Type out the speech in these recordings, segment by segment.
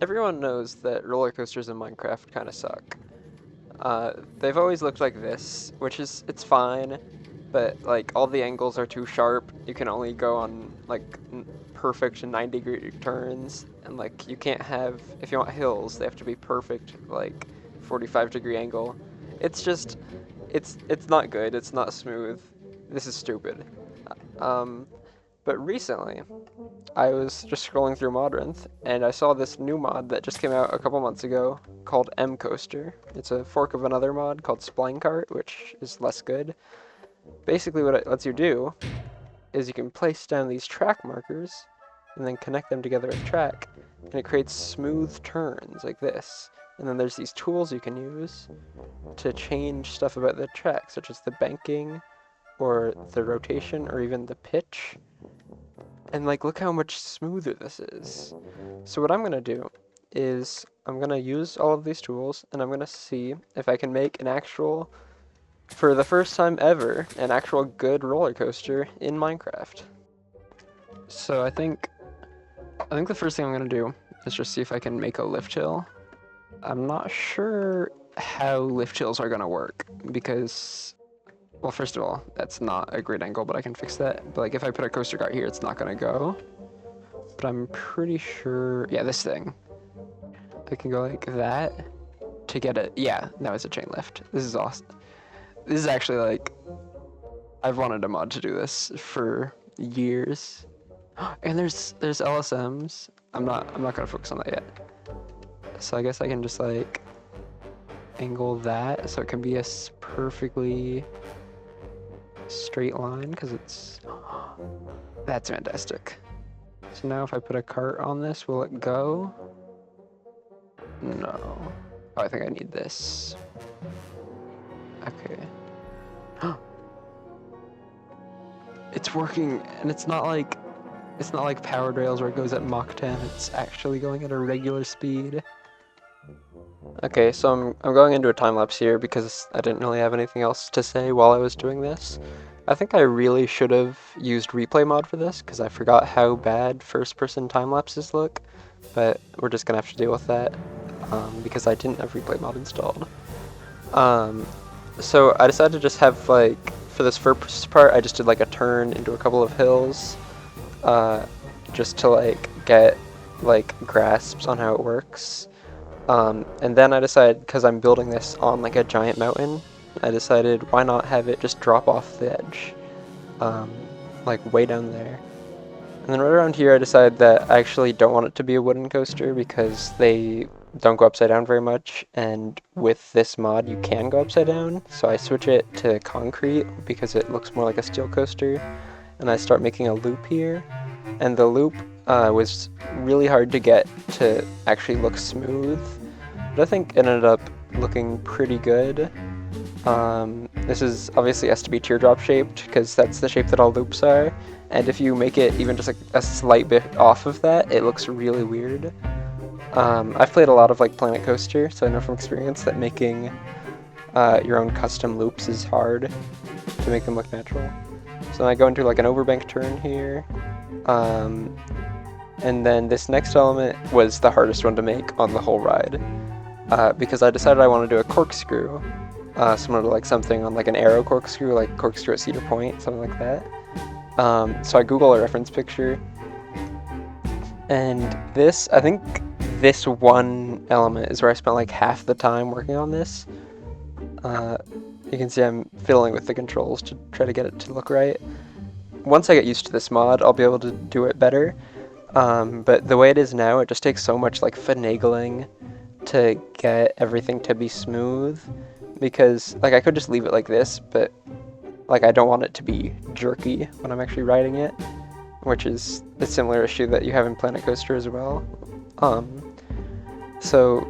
Everyone knows that roller coasters in Minecraft kind of suck. They've always looked like this, which is, it's fine, but like all the angles are too sharp. You can only go on like perfect 90-degree turns, and like you can't have, if you want hills, they have to be perfect like 45-degree angle. It's just, it's not good. It's not smooth. This is stupid. Um, but recently, I was just scrolling through Modrinth, and I saw this new mod that just came out a couple months ago called M Coaster. It's a fork of another mod called Spline Cart, which is less good. Basically, what it lets you do is you can place down these track markers and then connect them together in track, and it creates smooth turns like this. And then there's these tools you can use to change stuff about the track, such as the banking, or the rotation, or even the pitch. And like, look how much smoother this is. So what I'm gonna do is I'm gonna use all of these tools and I'm gonna see if I can make an actual, for the first time ever, an actual good roller coaster in Minecraft. So I think the first thing I'm gonna do is just see if I can make a lift hill. I'm not sure how lift hills are gonna work because, well, first of all, that's not a great angle, but I can fix that. But like if I put a coaster cart here, it's not gonna go. But I'm pretty sure, yeah, this thing. I can go like that to get it. Yeah, now it's a chain lift. This is awesome. This is actually like, I've wanted a mod to do this for years. And there's LSMs. I'm not gonna focus on that yet. So I guess I can just like angle that so it can be a perfectly straight line because it's, that's fantastic. So now if I put a cart on this, will it go? No. Oh, I think I need this. Okay. It's working, and it's not like powered rails where it goes at Mach 10. It's actually going at a regular speed. Okay, so I'm going into a time lapse here because I didn't really have anything else to say while I was doing this. I think I really should have used replay mod for this because I forgot how bad first-person time lapses look, but we're just gonna have to deal with that because I didn't have replay mod installed. So I decided to just have like, for this first part, I just did like a turn into a couple of hills, just to like get like grasps on how it works. And then I decided, because I'm building this on like a giant mountain, I decided why not have it just drop off the edge, like way down there. And then right around here I decided that I actually don't want it to be a wooden coaster because they don't go upside down very much, and with this mod you can go upside down, so I switch it to concrete because it looks more like a steel coaster, and I start making a loop here, and the loop was really hard to get to actually look smooth, but I think it ended up looking pretty good. This is obviously has to be teardrop shaped because that's the shape that all loops are, and if you make it even just like a slight bit off of that, it looks really weird. I've played a lot of like Planet Coaster, so I know from experience that making your own custom loops is hard to make them look natural. So I go into like an overbank turn here, and then this next element was the hardest one to make on the whole ride, because I decided I want to do a corkscrew, similar to like something on like an arrow corkscrew, like corkscrew at Cedar Point, something like that. So I Google a reference picture, and this, I think this one element is where I spent like half the time working on this. You can see I'm fiddling with the controls to try to get it to look right. Once I get used to this mod, I'll be able to do it better. But the way it is now, it just takes so much like finagling to get everything to be smooth, because like I could just leave it like this, but like I don't want it to be jerky when I'm actually riding it, which is a similar issue that you have in Planet Coaster as well. So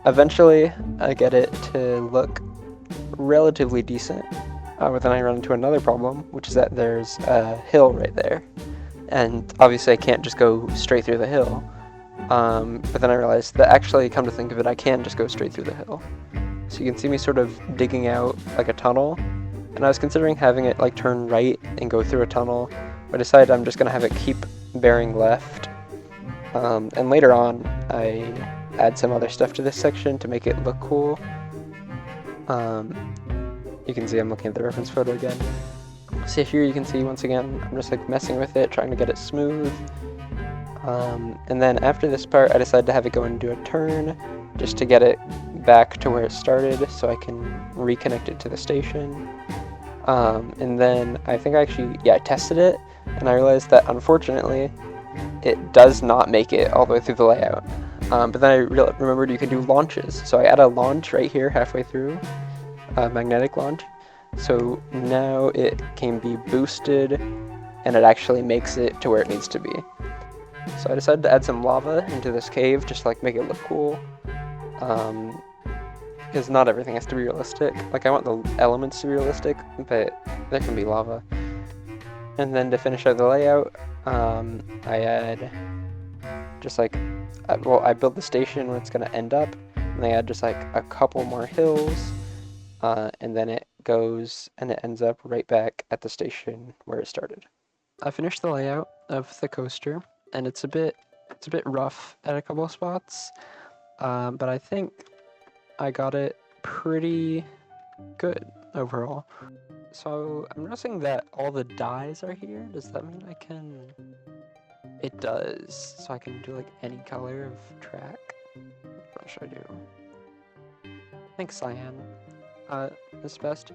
eventually I get it to look relatively decent, but then I run into another problem, which is that there's a hill right there, and obviously I can't just go straight through the hill, but then I realized that actually, come to think of it, I can just go straight through the hill. So you can see me sort of digging out like a tunnel, and I was considering having it like turn right and go through a tunnel, but I decided I'm just going to have it keep bearing left, And later on, I add some other stuff to this section to make it look cool. You can see I'm looking at the reference photo again. So here you can see, once again, I'm just like messing with it, trying to get it smooth. And then after this part, I decided to have it go and do a turn, just to get it back to where it started, so I can reconnect it to the station. And then I think I tested it, and I realized that unfortunately, it does not make it all the way through the layout. But then I remembered you could do launches, so I add a launch right here halfway through, a magnetic launch. So now it can be boosted, and it actually makes it to where it needs to be. So I decided to add some lava into this cave, just to like make it look cool. Because not everything has to be realistic. Like, I want the elements to be realistic, but there can be lava. And then to finish out the layout, I add just like, I build the station where it's going to end up, and I add just like a couple more hills, and then it goes and it ends up right back at the station where it started. I finished the layout of the coaster, and it's a bit rough at a couple of spots, but I think I got it pretty good overall. So I'm noticing that all the dies are here. Does that mean I can... It does. So I can do like any color of track. What should I do? I think cyan is best.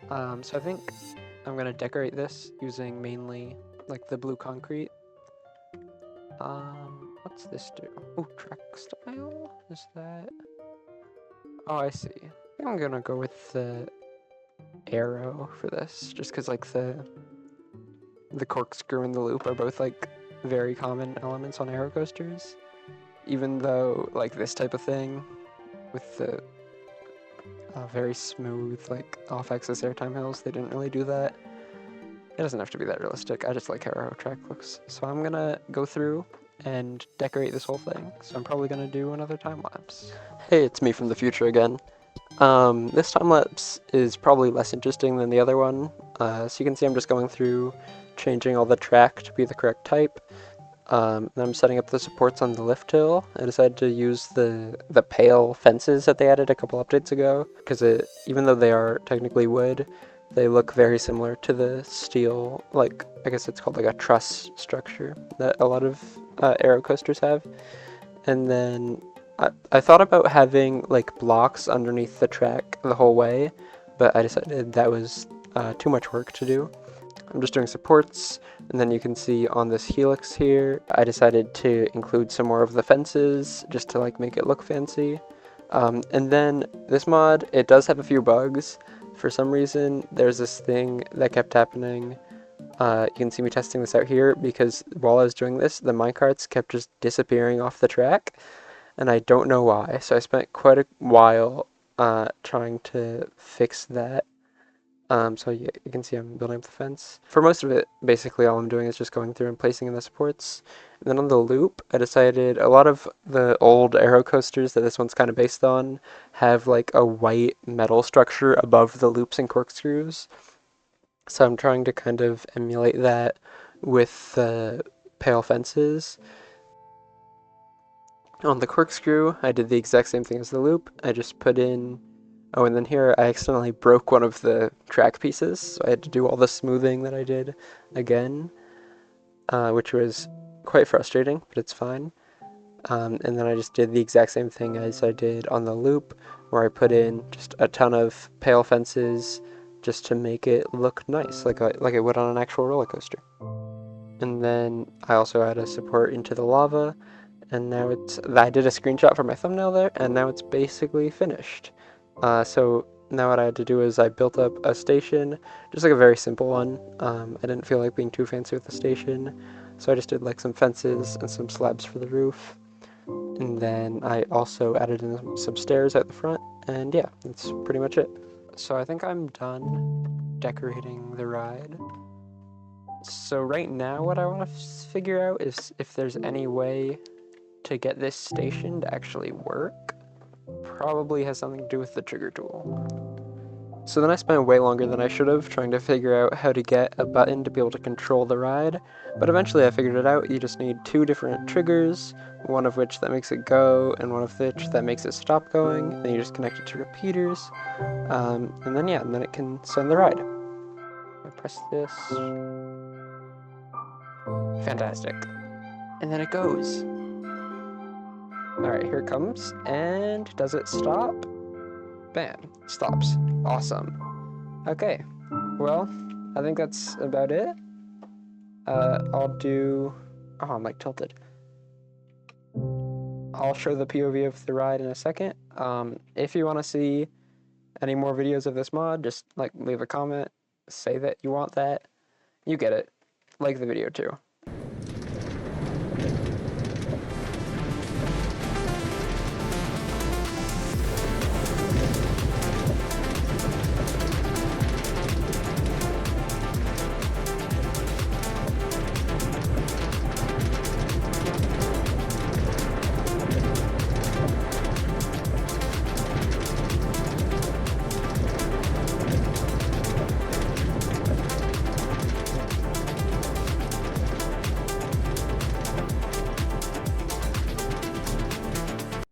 So I think I'm gonna decorate this using mainly like the blue concrete. What's this do? Oh, track style? Is that... Oh, I see. I think I'm gonna go with the arrow for this, just because like the corkscrew and the loop are both like very common elements on aero coasters, even though like this type of thing with the very smooth like off-axis airtime hills, they didn't really do that. It doesn't have to be that realistic. I just like how aero track looks. So I'm gonna go through and decorate this whole thing. So I'm probably gonna do another time lapse. Hey, it's me from the future again. This time lapse is probably less interesting than the other one. So you can see I'm just going through, changing all the track to be the correct type. Then I'm setting up the supports on the lift hill. I decided to use the pale fences that they added a couple updates ago, because even though they are technically wood, they look very similar to the steel, like, I guess it's called like a truss structure that a lot of aero coasters have. And then I thought about having like blocks underneath the track the whole way, but I decided that was too much work to do. I'm just doing supports, and then you can see on this helix here, I decided to include some more of the fences just to like make it look fancy. And then this mod, it does have a few bugs. For some reason, there's this thing that kept happening. You can see me testing this out here, because while I was doing this, the minecarts kept just disappearing off the track, and I don't know why. So I spent quite a while trying to fix that. So you can see I'm building up the fence. For most of it, basically all I'm doing is just going through and placing in the supports. And then on the loop, I decided a lot of the old aero coasters that this one's kind of based on have like a white metal structure above the loops and corkscrews. So I'm trying to kind of emulate that with the pale fences. On the corkscrew, I did the exact same thing as the loop. I just put in... Oh, and then here I accidentally broke one of the track pieces, so I had to do all the smoothing that I did again, which was quite frustrating, but it's fine. And then I just did the exact same thing as I did on the loop, where I put in just a ton of pale fences just to make it look nice, like it would on an actual roller coaster. And then I also add a support into the lava, and now I did a screenshot for my thumbnail there, and now it's basically finished. So now what I had to do is I built up a station, just like a very simple one. I didn't feel like being too fancy with the station, so I just did like some fences and some slabs for the roof. And then I also added in some stairs at the front, and yeah, that's pretty much it. So I think I'm done decorating the ride. So right now what I want to figure out is if there's any way to get this station to actually work. Probably has something to do with the trigger tool. So then I spent way longer than I should have trying to figure out how to get a button to be able to control the ride, but eventually I figured it out. You just need 2 different triggers, one of which that makes it go, and one of which that makes it stop going. Then you just connect it to repeaters, and then yeah, and then it can send the ride. I press this. Fantastic. And then it goes. Alright, here it comes, and does it stop? Bam, stops. Awesome. Okay, well, I think that's about it. I'll do... Oh, I'm like tilted. I'll show the POV of the ride in a second. If you want to see any more videos of this mod, just like leave a comment, say that you want that. You get it. Like the video too.